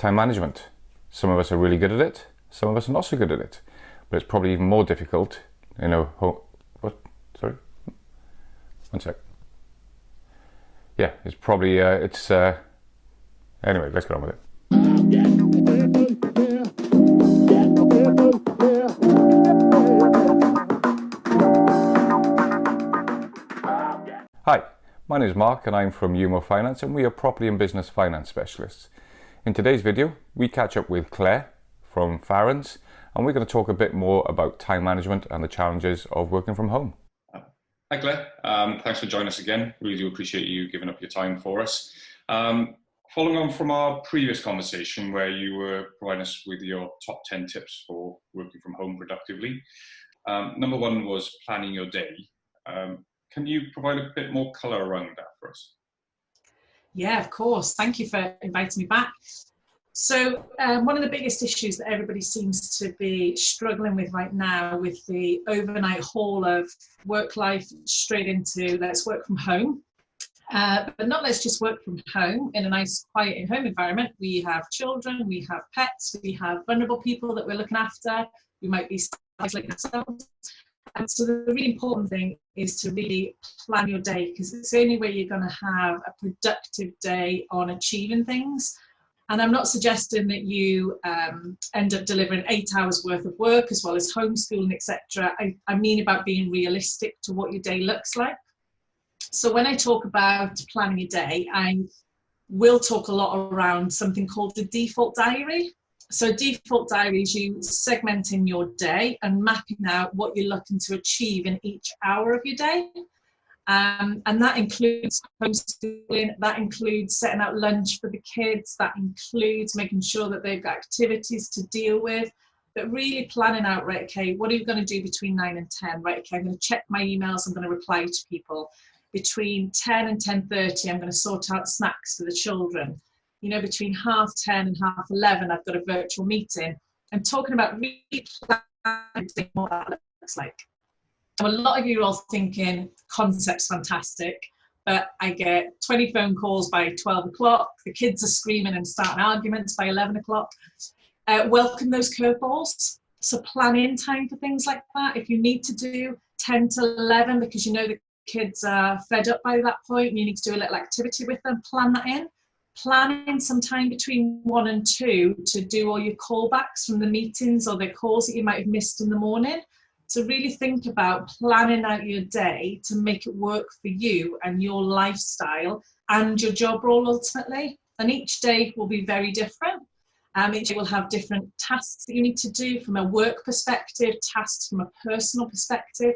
Time management. Some of us are really good at it, some of us are not so good at it, but it's probably even more difficult, sorry? One sec. Yeah, it's probably, anyway, let's get on with it. Hi, my name is Mark and I'm from UMO Finance and we are property and business finance specialists. In today's video, we catch up with Claire from Farrens and we're going to talk a bit more about time management and the challenges of working from home. Hi Claire, thanks for joining us again. Really do appreciate you giving up your time for us. Following on from our previous conversation where you were providing us with your top 10 tips for working from home productively. Number one was planning your day. Can you provide a bit more colour around that for us? Yeah, of course. Thank you for inviting me back. So one of the biggest issues that everybody seems to be struggling with right now with the overnight haul of work life straight into let's work from home. But not let's just work from home in a nice quiet home environment. We have children, we have pets, we have vulnerable people that we're looking after. We might be isolating ourselves. And so the really important thing is to really plan your day, because it's the only way you're going to have a productive day on achieving things. And I'm not suggesting that you end up delivering 8 hours worth of work as well as homeschooling, etc. I mean about being realistic to what your day looks like. So when I talk about planning your day, I will talk a lot around something called the default diary. So default diary is you segmenting your day and mapping out what you're looking to achieve in each hour of your day. And that includes homeschooling, that includes setting out lunch for the kids, that includes making sure that they've got activities to deal with, but really planning out, right, okay, what are you going to do between 9 and 10? Right, okay, I'm going to check my emails, I'm going to reply to people. Between 10 and 10:30, I'm going to sort out snacks for the children. You know, between 10:30 and 11:30, I've got a virtual meeting. I'm talking about really planning what that looks like. So a lot of you are all thinking, concept's fantastic, but I get 20 phone calls by 12 o'clock. The kids are screaming and starting arguments by 11 o'clock. Welcome those curveballs. So plan in time for things like that. If you need to do 10 to 11 because you know the kids are fed up by that point and you need to do a little activity with them, plan that in. Plan in some time between 1 and 2 to do all your callbacks from the meetings or the calls that you might have missed in the morning. So really think about planning out your day to make it work for you and your lifestyle and your job role ultimately. And each day will be very different. Each day will have different tasks that you need to do from a work perspective, tasks from a personal perspective,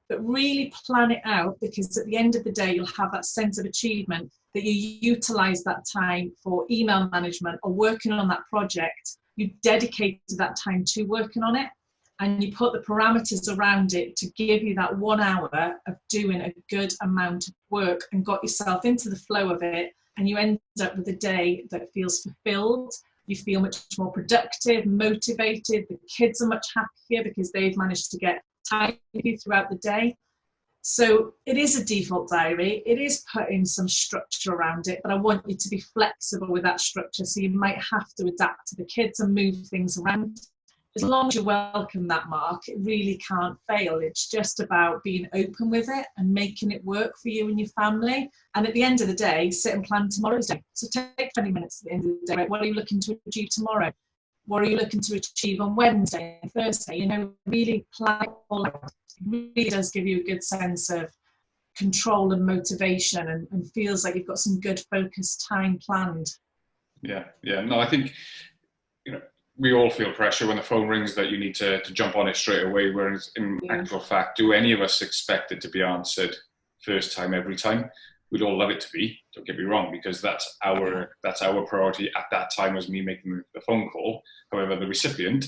but really plan it out, because at the end of the day, you'll have that sense of achievement that you utilize that time for email management or working on that project. You dedicated that time to working on it and you put the parameters around it to give you that 1 hour of doing a good amount of work and got yourself into the flow of it. And you end up with a day that feels fulfilled. You feel much more productive, motivated. The kids are much happier because they've managed to get time with you throughout the day. So it is a default diary. It is putting some structure around it, but I want you to be flexible with that structure. So you might have to adapt to the kids and move things around. As long as you welcome that, Mark, it really can't fail. It's just about being open with it and making it work for you and your family. And at the end of the day, sit and plan tomorrow's day. So take 20 minutes at the end of the day. Right? What are you looking to achieve tomorrow? What are you looking to achieve on Wednesday and Thursday? You know, really plan it all out. It really does give you a good sense of control and motivation and feels like you've got some good focused time planned. Yeah. No, I think, we all feel pressure when the phone rings that you need to jump on it straight away, whereas in actual fact, do any of us expect it to be answered first time every time? We'd all love it to be, don't get me wrong, because that's our priority at that time as me making the phone call. However, the recipient,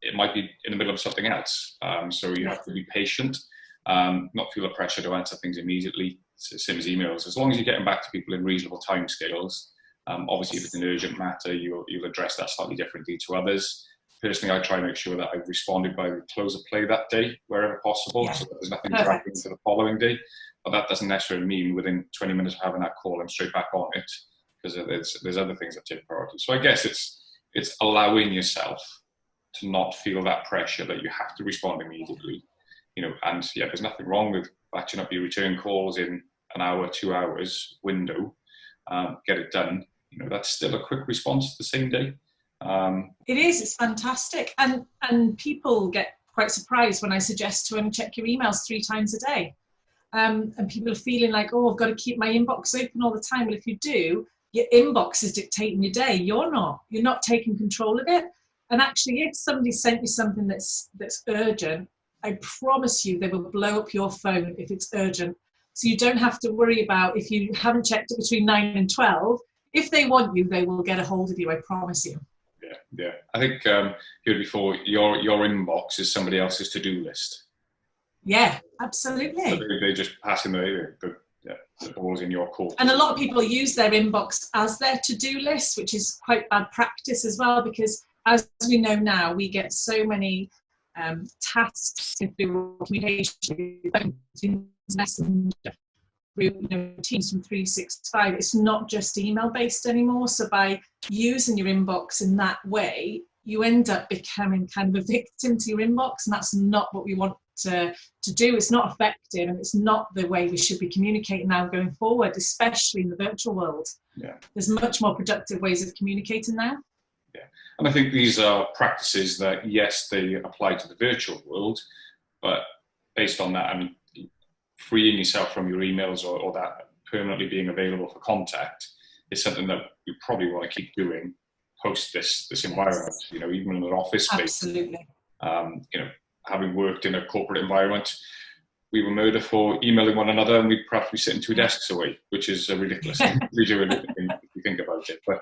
it might be in the middle of something else. So you have to be patient, not feel the pressure to answer things immediately. It's the same as emails. As long as you're getting back to people in reasonable timescales. Obviously, if it's an urgent matter, you'll address that slightly differently to others. Personally, I try and make sure that I've responded by the close of play that day, wherever possible, so that there's nothing dragged into the following day. But that doesn't necessarily mean within 20 minutes of having that call, I'm straight back on it, because there's other things that take priority. So I guess it's allowing yourself to not feel that pressure that you have to respond immediately, and yeah, there's nothing wrong with batching up your return calls in an hour, 2 hours window, get it done. That's still a quick response the same day. It is, it's fantastic. And people get quite surprised when I suggest to them check your emails 3 times a day. And people are feeling like, oh, I've got to keep my inbox open all the time. Well, if you do, your inbox is dictating your day. You're not taking control of it. And actually, if somebody sent you something that's urgent, I promise you they will blow up your phone if it's urgent. So you don't have to worry about if you haven't checked it between 9 and 12. If they want you, they will get a hold of you, I promise you. Yeah. I think here before, your inbox is somebody else's to-do list. Yeah, absolutely. So they're just passing the balls in your court. And a lot of people use their inbox as their to-do list, which is quite bad practice as well, because as we know now, we get so many tasks through communication, Messenger, Teams from 365. It's not just email based anymore. So by using your inbox in that way, you end up becoming kind of a victim to your inbox, and that's not what we want to do. It's not effective, and it's not the way we should be communicating now going forward, especially in the virtual world. Yeah, there's much more productive ways of communicating now. Yeah, and I think these are practices that, yes, they apply to the virtual world, but based on that, I mean, freeing yourself from your emails or that permanently being available for contact is something that you probably want to keep doing post this environment. Even in an office space. Absolutely. Having worked in a corporate environment, we were murdered for emailing one another, and we'd perhaps be sitting 2 desks away, which is a ridiculous thing to do if you think about it. But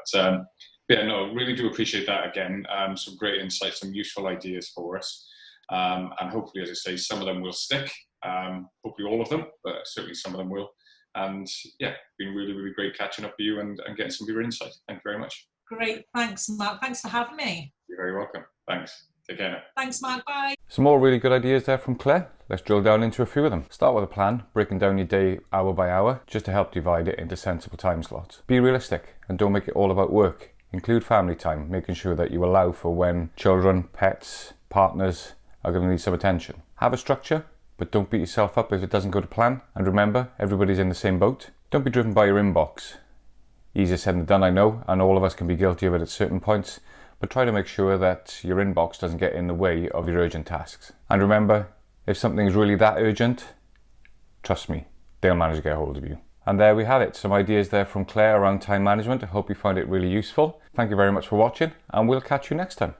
really do appreciate that again. Some great insights, some useful ideas for us. And hopefully, as I say, some of them will stick. Hopefully all of them, but certainly some of them will. And yeah, been really, really great catching up with you and getting some of your insight. Thank you very much. Great. Thanks, Mark. Thanks for having me. You're very welcome. Thanks. Take care now. Thanks, Mark. Bye. Some more really good ideas there from Claire. Let's drill down into a few of them. Start with a plan, breaking down your day hour by hour, just to help divide it into sensible time slots. Be realistic and don't make it all about work. Include family time, making sure that you allow for when children, pets, partners are going to need some attention. Have a structure, but don't beat yourself up if it doesn't go to plan. And remember, everybody's in the same boat. Don't be driven by your inbox. Easier said than done, I know, and all of us can be guilty of it at certain points, but try to make sure that your inbox doesn't get in the way of your urgent tasks. And remember, if something's really that urgent, trust me, they'll manage to get a hold of you. And there we have it, some ideas there from Claire around time management. I hope you find it really useful. Thank you very much for watching, and we'll catch you next time.